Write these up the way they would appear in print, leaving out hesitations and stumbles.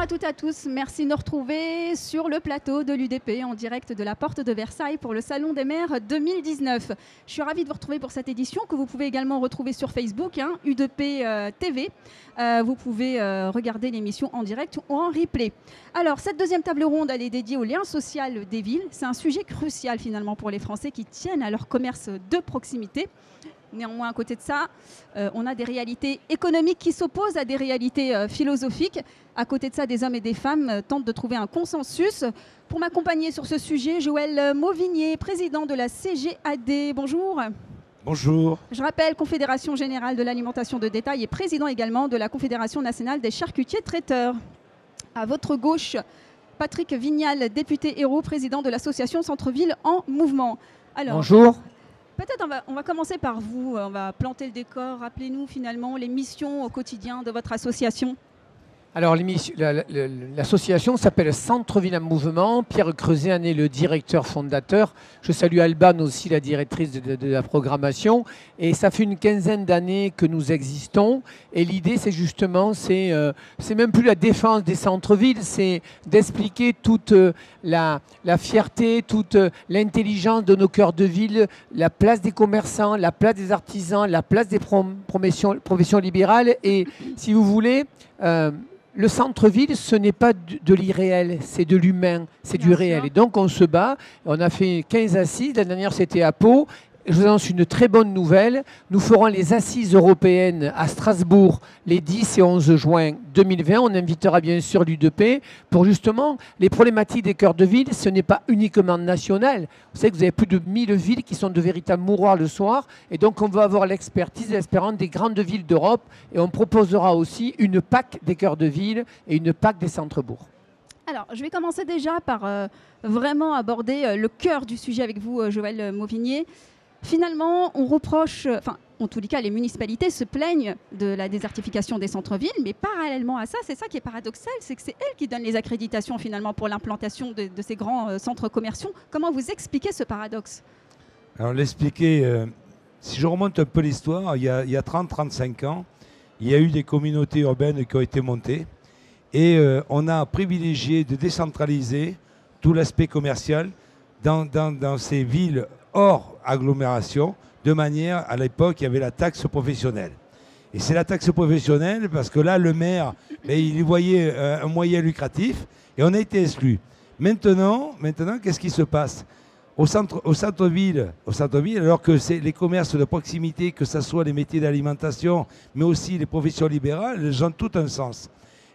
à toutes et à tous, merci de nous retrouver sur le plateau de l'UDP en direct de la Porte de Versailles pour le Salon des maires 2019. Je suis ravie de vous retrouver pour cette édition que vous pouvez également retrouver sur Facebook, UDP TV. Vous pouvez regarder l'émission en direct ou en replay. Alors, cette deuxième table ronde, elle est dédiée au lien social des villes. C'est un sujet crucial finalement pour les Français qui tiennent à leur commerce de proximité. Néanmoins, à côté de ça, on a des réalités économiques qui s'opposent à des réalités philosophiques. À côté de ça, des hommes et des femmes tentent de trouver un consensus. Pour m'accompagner sur ce sujet, Joël Mauvigné, président de la CGAD. Bonjour. Bonjour. Je rappelle, Confédération Générale de l'Alimentation de Détail et président également de la Confédération Nationale des Charcutiers Traiteurs. À votre gauche, Patrick Vignal, député héros, président de l'association Centre-Ville en Mouvement. Alors, bonjour. Peut-être on va commencer par vous, on va planter le décor. Rappelez-nous finalement les missions au quotidien de votre association. Alors l'association s'appelle Centre-Ville en Mouvement. Pierre Creuset en est le directeur fondateur. Je salue Alban aussi, la directrice de la programmation. Et ça fait une quinzaine d'années que nous existons. Et l'idée, c'est justement, c'est même plus la défense des centres-villes, c'est d'expliquer toute la fierté, toute l'intelligence de nos cœurs de ville, la place des commerçants, la place des artisans, la place des professions libérales. Et si vous voulez... le centre-ville, ce n'est pas de l'irréel, c'est de l'humain, c'est du réel. Et donc on se bat, on a fait 15 assises, la dernière c'était à Pau. Je vous annonce une très bonne nouvelle, nous ferons les assises européennes à Strasbourg les 10 et 11 juin 2020. On invitera bien sûr l'UDP pour justement les problématiques des cœurs de ville. Ce n'est pas uniquement national. Vous savez que vous avez plus de 1000 villes qui sont de véritables mouroirs le soir. Et donc on va avoir l'expertise et l'expérience des grandes villes d'Europe. Et on proposera aussi une PAC des cœurs de ville et une PAC des centres-bourgs. Alors, je vais commencer déjà par vraiment aborder le cœur du sujet avec vous, Joël Mauvigné. Finalement, on reproche, en tous les cas, les municipalités se plaignent de la désertification des centres-villes, mais parallèlement à ça, c'est ça qui est paradoxal, c'est que c'est elles qui donnent les accréditations finalement pour l'implantation de ces grands centres commerciaux. Comment vous expliquez ce paradoxe? Alors l'expliquer, si je remonte un peu l'histoire, il y a 30-35 ans, il y a eu des communautés urbaines qui ont été montées et on a privilégié de décentraliser tout l'aspect commercial dans ces villes hors agglomération, de manière, à l'époque, il y avait la taxe professionnelle. Et c'est la taxe professionnelle parce que là, le maire, il y voyait un moyen lucratif et on a été exclus. Maintenant qu'est-ce qui se passe au centre-ville, alors que c'est les commerces de proximité, que ce soit les métiers d'alimentation, mais aussi les professions libérales, elles ont tout un sens.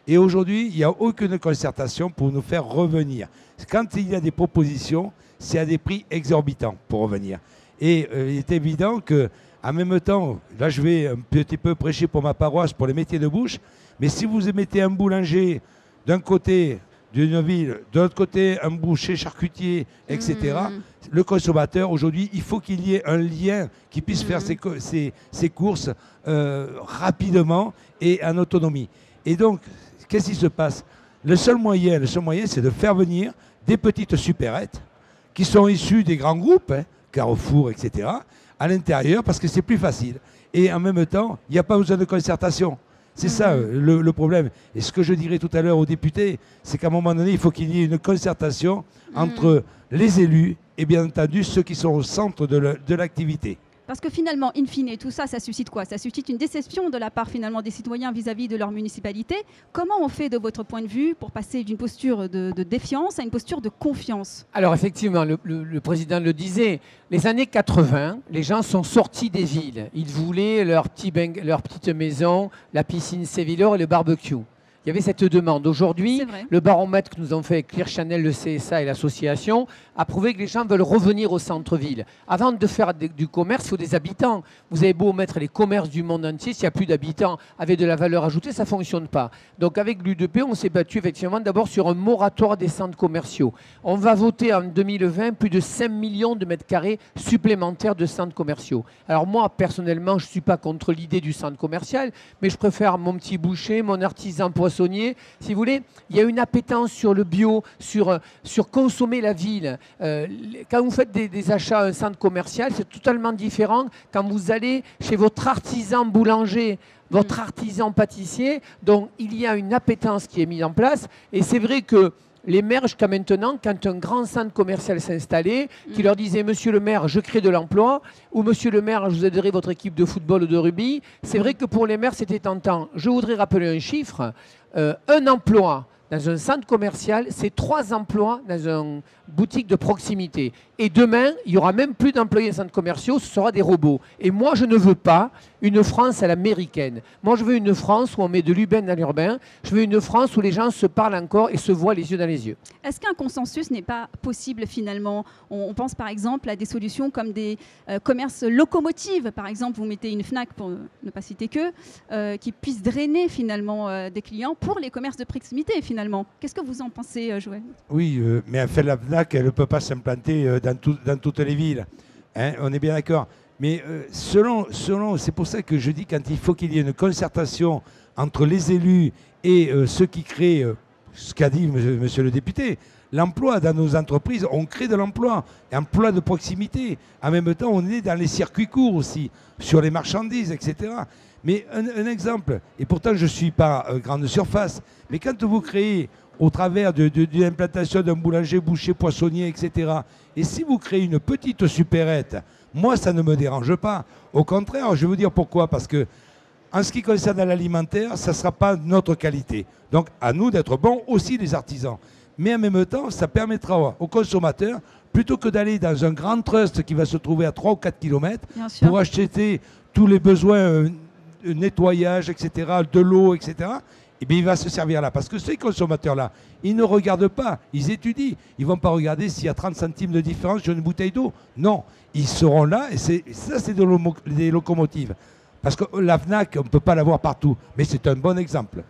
Et aujourd'hui, il n'y a aucune concertation pour nous faire revenir. Quand il y a des propositions, c'est à des prix exorbitants pour revenir. Et il est évident qu'en même temps, là je vais un petit peu prêcher pour ma paroisse, pour les métiers de bouche, mais si vous mettez un boulanger d'un côté d'une ville, de l'autre côté un boucher charcutier, etc., le consommateur, aujourd'hui, il faut qu'il y ait un lien qui puisse faire ses courses rapidement et en autonomie. Et donc, qu'est-ce qui se passe? Le seul moyen, c'est de faire venir des petites supérettes qui sont issus des grands groupes, Carrefour, etc., à l'intérieur, parce que c'est plus facile. Et en même temps, il n'y a pas besoin de concertation. C'est ça le problème. Et ce que je dirais tout à l'heure aux députés, c'est qu'à un moment donné, il faut qu'il y ait une concertation entre les élus et bien entendu ceux qui sont au centre de l'activité. Parce que finalement, in fine, tout ça, ça suscite quoi? Ça suscite une déception de la part finalement des citoyens vis-à-vis de leur municipalité. Comment on fait de votre point de vue pour passer d'une posture de défiance à une posture de confiance? Alors effectivement, le président le disait, les années 80, les gens sont sortis des villes. Ils voulaient leur petite maison, la piscine Sévillor et le barbecue. Il y avait cette demande. Aujourd'hui, le baromètre que nous avons fait avec Clear Channel, le CSA et l'association a prouvé que les gens veulent revenir au centre-ville. Avant de faire du commerce, il faut des habitants. Vous avez beau mettre les commerces du monde entier, s'il n'y a plus d'habitants avec de la valeur ajoutée, ça ne fonctionne pas. Donc avec l'UDP, on s'est battu effectivement d'abord sur un moratoire des centres commerciaux. On va voter en 2020 plus de 5 millions de mètres carrés supplémentaires de centres commerciaux. Alors moi, personnellement, je ne suis pas contre l'idée du centre commercial, mais je préfère mon petit boucher, mon artisan poisson poissonniers. Si vous voulez, il y a une appétence sur le bio, sur consommer la ville. Quand vous faites des achats à un centre commercial, c'est totalement différent quand vous allez chez votre artisan boulanger, votre artisan pâtissier. Donc, il y a une appétence qui est mise en place. Et c'est vrai que les maires, jusqu'à maintenant, quand un grand centre commercial s'installait, qui leur disait « Monsieur le maire, je crée de l'emploi » ou « Monsieur le maire, je vous aiderai votre équipe de football ou de rugby », c'est vrai que pour les maires, c'était tentant. Je voudrais rappeler un chiffre. Un emploi dans un centre commercial, c'est 3 emplois dans une boutique de proximité. Et demain, il n'y aura même plus d'employés dans les centres commerciaux, ce sera des robots. Et moi, je ne veux pas une France à l'américaine. Moi, je veux une France où on met de l'urbain dans l'urbain. Je veux une France où les gens se parlent encore et se voient les yeux dans les yeux. Est-ce qu'un consensus n'est pas possible finalement? On pense par exemple à des solutions comme des commerces locomotives. Par exemple, vous mettez une Fnac, pour ne pas citer que, qui puisse drainer finalement des clients pour les commerces de proximité finalement. Qu'est-ce que vous en pensez, Joël? Oui, mais en fait, la Fnac, elle ne peut pas s'implanter dans toutes les villes. Hein, on est bien d'accord. Mais selon, c'est pour ça que je dis quand il faut qu'il y ait une concertation entre les élus et ceux qui créent, ce qu'a dit monsieur le député, l'emploi dans nos entreprises, on crée de l'emploi, emploi de proximité. En même temps, on est dans les circuits courts aussi, sur les marchandises, etc. Mais un exemple, et pourtant je ne suis pas grande surface, mais quand vous créez au travers de l'implantation d'un boulanger, boucher, poissonnier, etc., et si vous créez une petite supérette, moi, ça ne me dérange pas. Au contraire, je vais vous dire pourquoi. Parce que, en ce qui concerne l'alimentaire, ça ne sera pas notre qualité. Donc, à nous d'être bons, aussi les artisans. Mais en même temps, ça permettra aux consommateurs, plutôt que d'aller dans un grand trust qui va se trouver à 3 ou 4 km, pour acheter tous les besoins, nettoyage, etc., de l'eau, etc., eh bien, il va se servir là. Parce que ces consommateurs-là, ils ne regardent pas, ils étudient. Ils ne vont pas regarder s'il y a 30 centimes de différence sur une bouteille d'eau. Non, ils seront là, et ça, c'est des locomotives. Parce que la Fnac, on ne peut pas l'avoir partout. Mais c'est un bon exemple.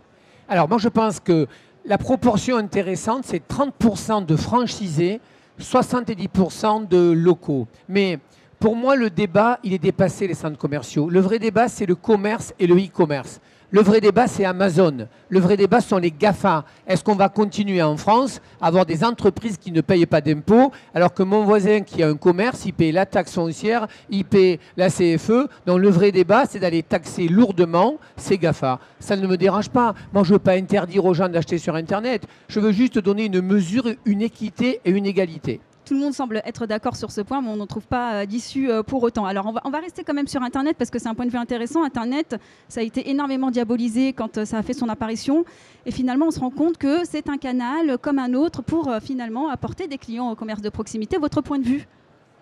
Alors, moi, je pense que la proportion intéressante, c'est 30% de franchisés, 70% de locaux. Mais pour moi, le débat, il est dépassé les centres commerciaux. Le vrai débat, c'est le commerce et le e-commerce. Le vrai débat, c'est Amazon. Le vrai débat, sont les GAFA. Est-ce qu'on va continuer en France à avoir des entreprises qui ne payent pas d'impôts, alors que mon voisin qui a un commerce, il paye la taxe foncière, il paye la CFE. Donc le vrai débat, c'est d'aller taxer lourdement ces GAFA. Ça ne me dérange pas. Moi, je ne veux pas interdire aux gens d'acheter sur Internet. Je veux juste donner une mesure, une équité et une égalité. Tout le monde semble être d'accord sur ce point, mais on n'en trouve pas d'issue pour autant. Alors, on va rester quand même sur Internet parce que c'est un point de vue intéressant. Internet, ça a été énormément diabolisé quand ça a fait son apparition. Et finalement, on se rend compte que c'est un canal comme un autre pour finalement apporter des clients au commerce de proximité. Votre point de vue ?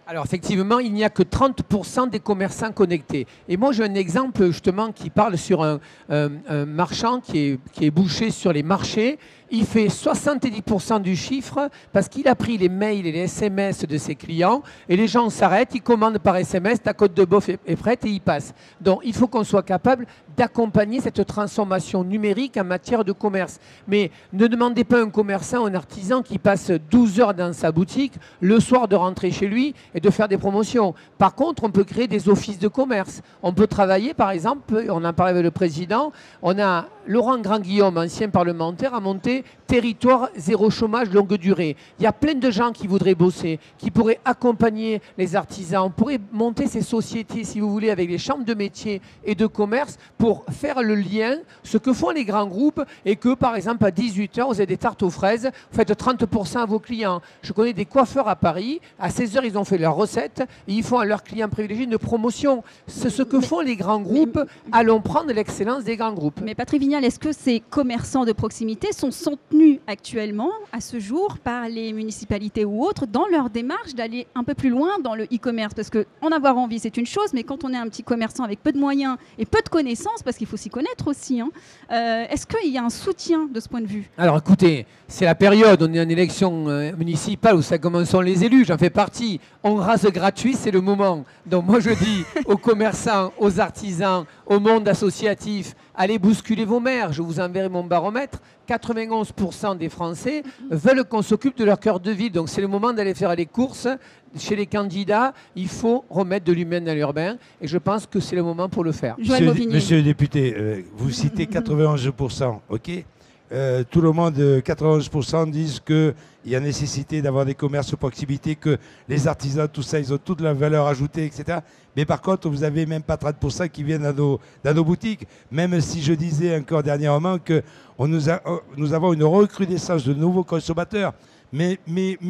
Alors effectivement, il n'y a que 30% des commerçants connectés. Et moi, j'ai un exemple justement qui parle sur un marchand qui est bouché sur les marchés. Il fait 70% du chiffre parce qu'il a pris les mails et les SMS de ses clients et les gens s'arrêtent, ils commandent par SMS, ta côte de bœuf est prête et ils passent. Donc il faut qu'on soit capable d'accompagner cette transformation numérique en matière de commerce. Mais ne demandez pas à un commerçant, un artisan qui passe 12 heures dans sa boutique, le soir de rentrer chez lui et de faire des promotions. Par contre, on peut créer des offices de commerce. On peut travailler, par exemple, on en parlait avec le président, on a Laurent Grand-Guillaume, ancien parlementaire, a monté Territoire zéro chômage longue durée. Il y a plein de gens qui voudraient bosser, qui pourraient accompagner les artisans. On pourrait monter ces sociétés, si vous voulez, avec les chambres de métiers et de commerce pour faire le lien, ce que font les grands groupes et que, par exemple, à 18h, vous avez des tartes aux fraises, vous faites 30% à vos clients. Je connais des coiffeurs à Paris, à 16h, ils ont fait leur recette et ils font à leurs clients privilégiés une promotion. C'est ce que font les grands groupes. Allons prendre l'excellence des grands groupes. Mais Patrick Vignal, est-ce que ces commerçants de proximité sont soutenus actuellement, à ce jour, par les municipalités ou autres, dans leur démarche d'aller un peu plus loin dans le e-commerce? Parce qu'en avoir envie, c'est une chose, mais quand on est un petit commerçant avec peu de moyens et peu de connaissances, parce qu'il faut s'y connaître aussi, hein, est-ce qu'il y a un soutien de ce point de vue? Alors écoutez, c'est la période, on est en élection municipale où ça commence les élus, j'en fais partie. On rase gratuit, c'est le moment. Donc moi je dis aux commerçants, aux artisans, au monde associatif, allez bousculer vos maires, je vous enverrai mon baromètre. 91% des Français veulent qu'on s'occupe de leur cœur de ville. Donc c'est le moment d'aller faire les courses. Chez les candidats, il faut remettre de l'humain dans l'urbain. Et je pense que c'est le moment pour le faire. Joël Mauvigny. Monsieur le député, vous citez 91%, ok. tout le monde, 91% disent qu'il y a nécessité d'avoir des commerces de proximité, que les artisans, tout ça, ils ont toute la valeur ajoutée, etc. Mais par contre, vous n'avez même pas 30% qui viennent dans nos boutiques. Même si je disais encore dernièrement que nous avons une recrudescence de nouveaux consommateurs. Mais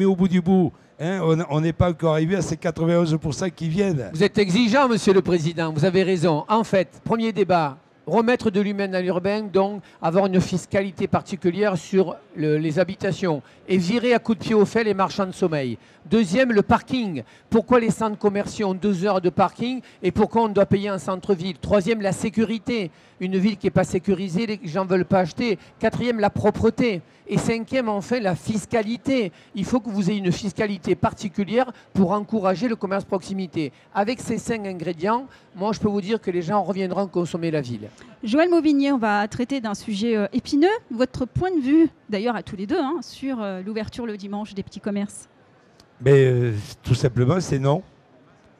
au bout du bout, hein, on n'est pas encore arrivé à ces 91% qui viennent. Vous êtes exigeant, Monsieur le Président, vous avez raison. En fait, premier débat, remettre de l'humain dans l'urbain, donc avoir une fiscalité particulière sur les habitations et virer à coups de pied aux fesses les marchands de sommeil. Deuxième, le parking. Pourquoi les centres commerciaux ont 2 heures de parking et pourquoi on doit payer en centre-ville? Troisième, la sécurité. Une ville qui n'est pas sécurisée, les gens ne veulent pas acheter. Quatrième, la propreté. Et cinquième, enfin, la fiscalité. Il faut que vous ayez une fiscalité particulière pour encourager le commerce proximité. Avec ces 5 ingrédients, moi, je peux vous dire que les gens reviendront consommer la ville. Joël Mauvigné, on va traiter d'un sujet épineux. Votre point de vue, d'ailleurs à tous les deux, hein, sur l'ouverture le dimanche des petits commerces. Mais tout simplement, c'est non.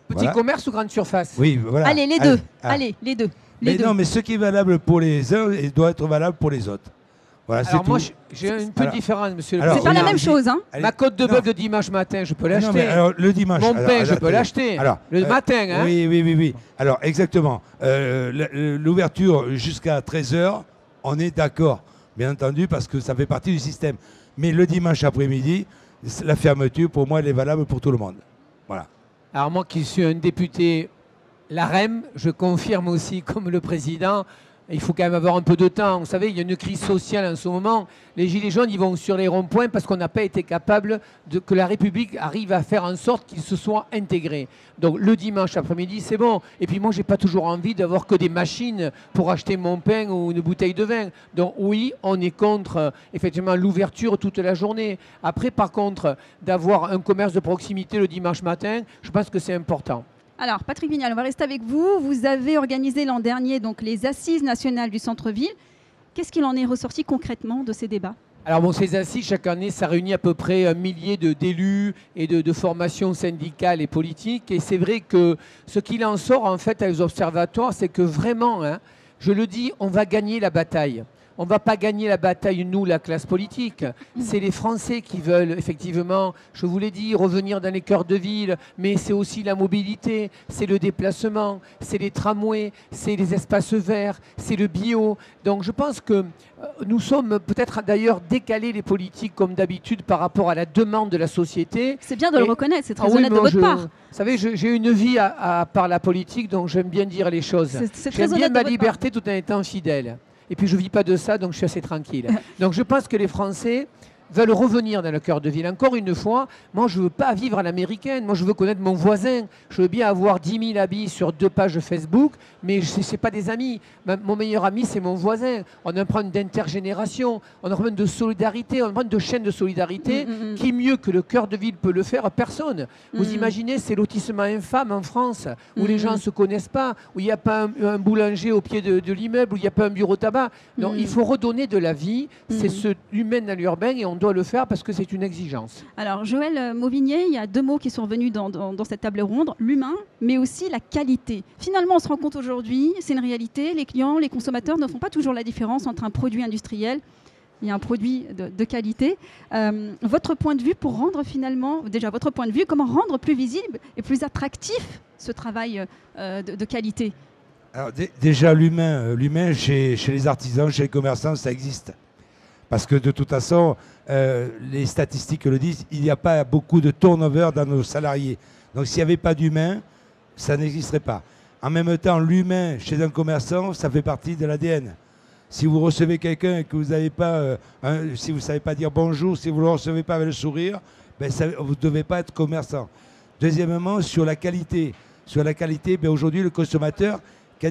Petit commerce ou grande surface? Oui, voilà. Allez, les deux. Allez, les deux. Mais non, mais ce qui est valable pour les uns doit être valable pour les autres. Voilà, alors moi, tout. j'ai une petite différence, monsieur le Président. C'est pas la même chose, hein. Ma côte de bœuf de dimanche matin, je peux l'acheter. Alors, le dimanche. Mon pain, je peux l'acheter. Le matin, hein. Oui. Alors, exactement. L'ouverture jusqu'à 13h, on est d'accord, bien entendu, parce que ça fait partie du système. Mais le dimanche après-midi, la fermeture, pour moi, elle est valable pour tout le monde. Voilà. Alors moi qui suis un député LAREM, je confirme aussi, comme le président, il faut quand même avoir un peu de temps. Vous savez, il y a une crise sociale en ce moment. Les gilets jaunes, ils vont sur les ronds-points parce qu'on n'a pas été capable que la République arrive à faire en sorte qu'ils se soient intégrés. Donc le dimanche après-midi, c'est bon. Et puis moi, je n'ai pas toujours envie d'avoir que des machines pour acheter mon pain ou une bouteille de vin. Donc oui, on est contre effectivement l'ouverture toute la journée. Après, par contre, d'avoir un commerce de proximité le dimanche matin, je pense que c'est important. Alors, Patrick Vignal, on va rester avec vous. Vous avez organisé l'an dernier donc, les Assises nationales du centre-ville. Qu'est-ce qu'il en est ressorti concrètement de ces débats? Alors bon, ces assises, chaque année, ça réunit à peu près 1 millier d'élus et de formations syndicales et politiques. Et c'est vrai que ce qu'il en sort, en fait, à les observatoires, c'est que vraiment, hein, je le dis, on va gagner la bataille. On ne va pas gagner la bataille, nous, la classe politique. C'est les Français qui veulent, effectivement, je vous l'ai dit, revenir dans les cœurs de ville, mais c'est aussi la mobilité, c'est le déplacement, c'est les tramways, c'est les espaces verts, c'est le bio. Donc je pense que nous sommes peut-être d'ailleurs décalés, les politiques, comme d'habitude, par rapport à la demande de la société. C'est bien de le reconnaître, c'est très honnête de votre part. Vous savez, j'ai une vie à part la politique, donc j'aime bien dire les choses. J'aime bien ma liberté tout en étant fidèle. Et puis je ne vis pas de ça, donc je suis assez tranquille. Donc je pense que les Français veulent revenir dans le cœur de ville. Encore une fois, moi je ne veux pas vivre à l'américaine, moi je veux connaître mon voisin. Je veux bien avoir 10 000 amis sur 2 pages Facebook, mais ce n'est pas des amis. Mon meilleur ami, c'est mon voisin. On a un problème d'intergénération, on a un problème de solidarité, on a un problème de chaîne de solidarité. Qui mieux que le cœur de ville peut le faire? Personne. Vous imaginez ces lotissements infâmes en France, où les gens ne se connaissent pas, où il n'y a pas un boulanger au pied de l'immeuble, où il n'y a pas un bureau tabac. Donc il faut redonner de la vie, c'est ce humain dans l'urbain, et on doit le faire parce que c'est une exigence. Alors Joël Mauvigné, il y a 2 mots qui sont revenus dans cette table ronde, l'humain, mais aussi la qualité. Finalement, on se rend compte aujourd'hui, c'est une réalité, les clients, les consommateurs ne font pas toujours la différence entre un produit industriel et un produit de qualité. Votre point de vue pour rendre finalement, déjà votre point de vue, comment rendre plus visible et plus attractif ce travail de qualité? Alors, déjà l'humain chez les artisans, chez les commerçants, ça existe. Parce que de toute façon, les statistiques le disent, il n'y a pas beaucoup de turnover dans nos salariés. Donc s'il n'y avait pas d'humain, ça n'existerait pas. En même temps, l'humain chez un commerçant, ça fait partie de l'ADN. Si vous recevez quelqu'un et que vous n'avez pas, si vous ne savez pas dire bonjour, si vous ne le recevez pas avec le sourire, ben vous ne devez pas être commerçant. Deuxièmement, sur la qualité. Sur la qualité, ben aujourd'hui, le consommateur, quand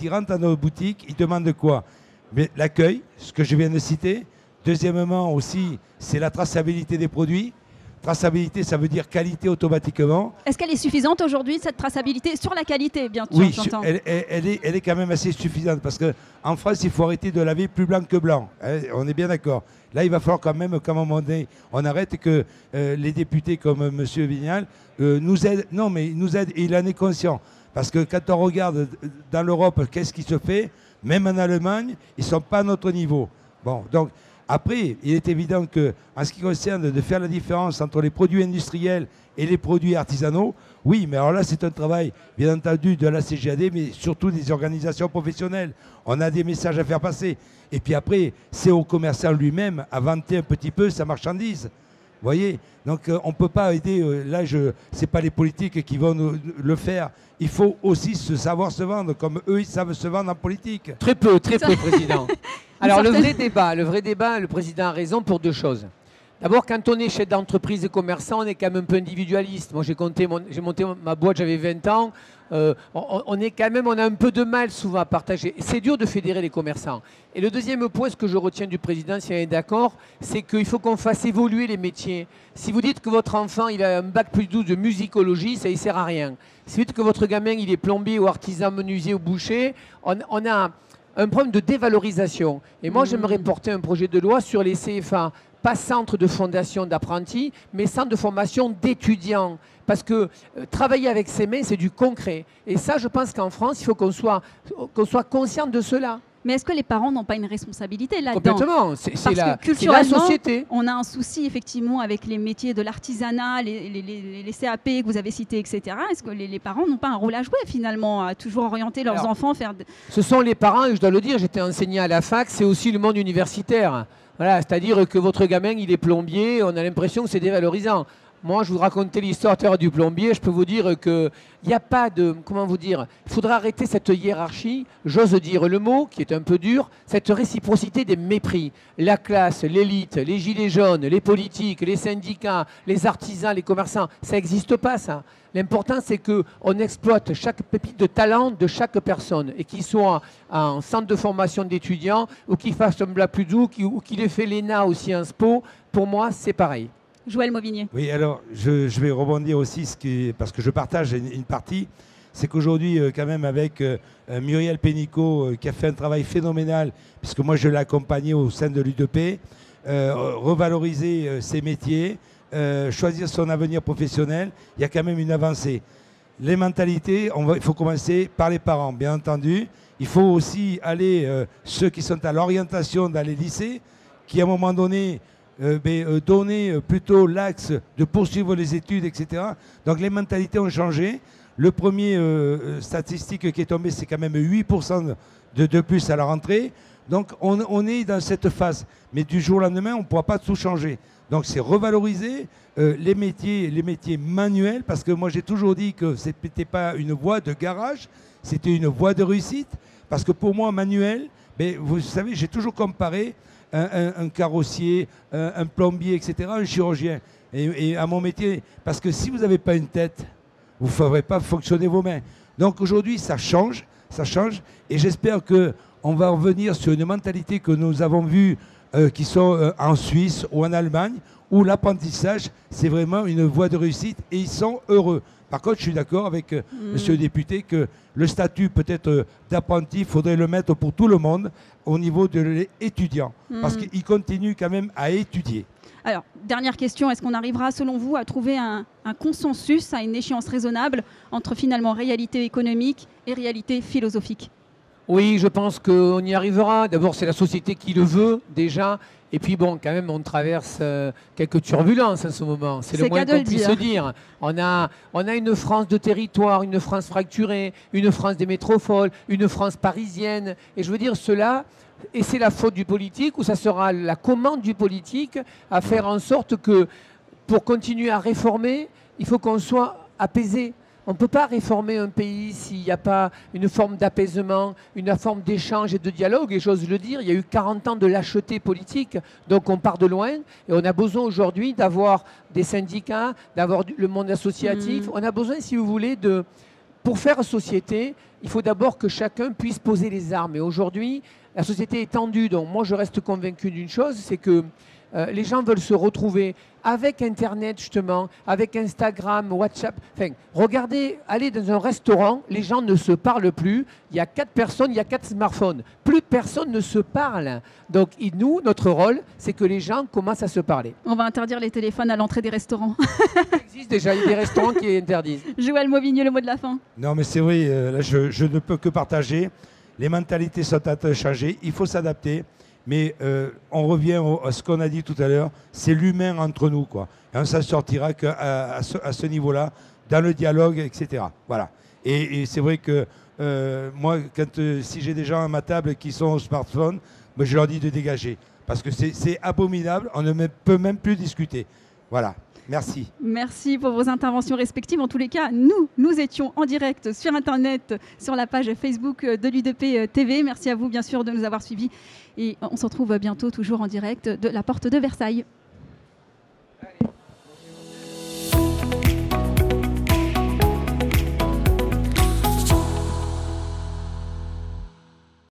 il rentre dans nos boutiques, il demande quoi? Mais l'accueil, ce que je viens de citer. Deuxièmement aussi, c'est la traçabilité des produits. Traçabilité, ça veut dire qualité automatiquement. Est-ce qu'elle est suffisante aujourd'hui, cette traçabilité sur la qualité, bien sûr? Oui, elle est quand même assez suffisante parce qu'en France, il faut arrêter de laver plus blanc que blanc. Hein, on est bien d'accord. Là, il va falloir quand même qu'à un moment donné, on arrête et que les députés comme M. Vignal nous aident. Non, mais ils nous aident et il en est conscient. Parce que quand on regarde dans l'Europe, qu'est-ce qui se fait? Même en Allemagne, ils ne sont pas à notre niveau. Bon, donc après, il est évident que, en ce qui concerne de faire la différence entre les produits industriels et les produits artisanaux, oui, mais alors là, c'est un travail, bien entendu, de la CGAD, mais surtout des organisations professionnelles. On a des messages à faire passer. Et puis après, c'est au commerçant lui-même à vanter un petit peu sa marchandise. Vous voyez? Donc, on ne peut pas aider. Ce n'est pas les politiques qui vont le faire. Il faut aussi savoir se vendre, comme eux, ils savent se vendre en politique. Très peu, Président. Alors, le vrai débat, le Président a raison pour deux choses. D'abord, quand on est chef d'entreprise et commerçant, on est quand même un peu individualiste. Moi, j'ai monté ma boîte, j'avais 20 ans. On a un peu de mal souvent à partager. C'est dur de fédérer les commerçants. Et le deuxième point, ce que je retiens du président, si on est d'accord, c'est qu'il faut qu'on fasse évoluer les métiers. Si vous dites que votre enfant il a un bac plus 12 de musicologie, ça ne sert à rien. Si vous dites que votre gamin il est plombier ou artisan menuisier ou boucher, on a un problème de dévalorisation. Et moi, j'aimerais porter un projet de loi sur les CFA. Pas centre de fondation d'apprentis, mais centre de formation d'étudiants. Parce que travailler avec ses mains, c'est du concret. Et ça, je pense qu'en France, il faut qu'on soit conscient de cela. Mais est-ce que les parents n'ont pas une responsabilité là-dedans? Complètement, c'est la société. On a un souci effectivement avec les métiers de l'artisanat, les CAP que vous avez cités, etc. Est-ce que les parents n'ont pas un rôle à jouer finalement, à toujours orienter leurs enfants faire... Ce sont les parents, et je dois le dire, j'étais enseignant à la fac, c'est aussi le monde universitaire. Voilà, c'est-à-dire que votre gamin, il est plombier, on a l'impression que c'est dévalorisant. Moi, je vous racontais l'histoire du plombier, je peux vous dire qu'il n'y a pas de... Comment vous dire? Il faudra arrêter cette hiérarchie, j'ose dire le mot, qui est un peu dur, cette réciprocité des mépris. La classe, l'élite, les gilets jaunes, les politiques, les syndicats, les artisans, les commerçants, ça n'existe pas, ça. L'important, c'est qu'on exploite chaque pépite de talent de chaque personne et qu'il soit en centre de formation d'étudiants ou qu'il fasse un Bac plus 12 ou qu'il ait fait l'ENA ou Sciences Po. Pour moi, c'est pareil. Joël Mauvigné. Oui, alors je vais rebondir aussi, parce que je partage une partie, c'est qu'aujourd'hui, quand même, avec Muriel Pénicaud, qui a fait un travail phénoménal, puisque moi je l'ai accompagné au sein de l'UDP, revaloriser ses métiers, choisir son avenir professionnel, il y a quand même une avancée. Les mentalités, il faut commencer par les parents, bien entendu. Il faut aussi aller, ceux qui sont à l'orientation dans les lycées, qui à un moment donné... donner plutôt l'axe de poursuivre les études, etc. Donc les mentalités ont changé. Le premier statistique qui est tombé, c'est quand même 8% de plus à la rentrée. Donc on est dans cette phase. Mais du jour au lendemain, on ne pourra pas tout changer. Donc c'est revaloriser les métiers manuels, parce que moi j'ai toujours dit que ce n'était pas une voie de garage, c'était une voie de réussite. Parce que pour moi, manuel, vous savez, j'ai toujours comparé un carrossier, un plombier, etc., un chirurgien. Et à mon métier, parce que si vous n'avez pas une tête, vous ne ferez pas fonctionner vos mains. Donc aujourd'hui, ça change, et j'espère qu'on va revenir sur une mentalité que nous avons vue, qui sont en Suisse ou en Allemagne, où l'apprentissage, c'est vraiment une voie de réussite, et ils sont heureux. Par contre, je suis d'accord avec monsieur le député que le statut peut-être d'apprenti, il faudrait le mettre pour tout le monde au niveau de l'étudiant, parce qu'il continue quand même à étudier. Alors, dernière question, est-ce qu'on arrivera, selon vous, à trouver un consensus à une échéance raisonnable entre finalement réalité économique et réalité philosophique? Oui, je pense qu'on y arrivera. D'abord, c'est la société qui le veut déjà. Et puis bon, quand même, on traverse quelques turbulences en ce moment. C'est le moins qu'on puisse se dire. On a une France de territoire, une France fracturée, une France des métropoles, une France parisienne. Et je veux dire cela, et c'est la faute du politique, ou ça sera la commande du politique à faire en sorte que, pour continuer à réformer, il faut qu'on soit apaisé. On ne peut pas réformer un pays s'il n'y a pas une forme d'apaisement, une forme d'échange et de dialogue. Et j'ose le dire, il y a eu 40 ans de lâcheté politique, donc on part de loin. Et on a besoin aujourd'hui d'avoir des syndicats, d'avoir le monde associatif. On a besoin, si vous voulez, pour faire société, il faut d'abord que chacun puisse poser les armes. Et aujourd'hui, la société est tendue. Donc moi, je reste convaincu d'une chose, c'est que les gens veulent se retrouver avec Internet, justement, avec Instagram, WhatsApp. Enfin, regardez, allez dans un restaurant, les gens ne se parlent plus. Il y a 4 personnes, il y a 4 smartphones. Plus personne ne se parle. Donc, nous, notre rôle, c'est que les gens commencent à se parler. On va interdire les téléphones à l'entrée des restaurants. Il existe déjà, il y a des restaurants qui interdisent. Joël Mauvigné, le mot de la fin. Non, mais c'est vrai, là, je ne peux que partager. Les mentalités sont en train de changer. Il faut s'adapter. Mais on revient à ce qu'on a dit tout à l'heure, c'est l'humain entre nous, quoi. Et on s'en sortira qu'à ce niveau-là, dans le dialogue, etc. Voilà. Et c'est vrai que moi, si j'ai des gens à ma table qui sont au smartphone, ben, je leur dis de dégager. Parce que c'est abominable, on ne peut même plus discuter. Voilà. Merci. Merci pour vos interventions respectives. En tous les cas, nous étions en direct sur Internet, sur la page Facebook de l'UDP TV. Merci à vous, bien sûr, de nous avoir suivis. Et on se retrouve bientôt, toujours en direct de la porte de Versailles.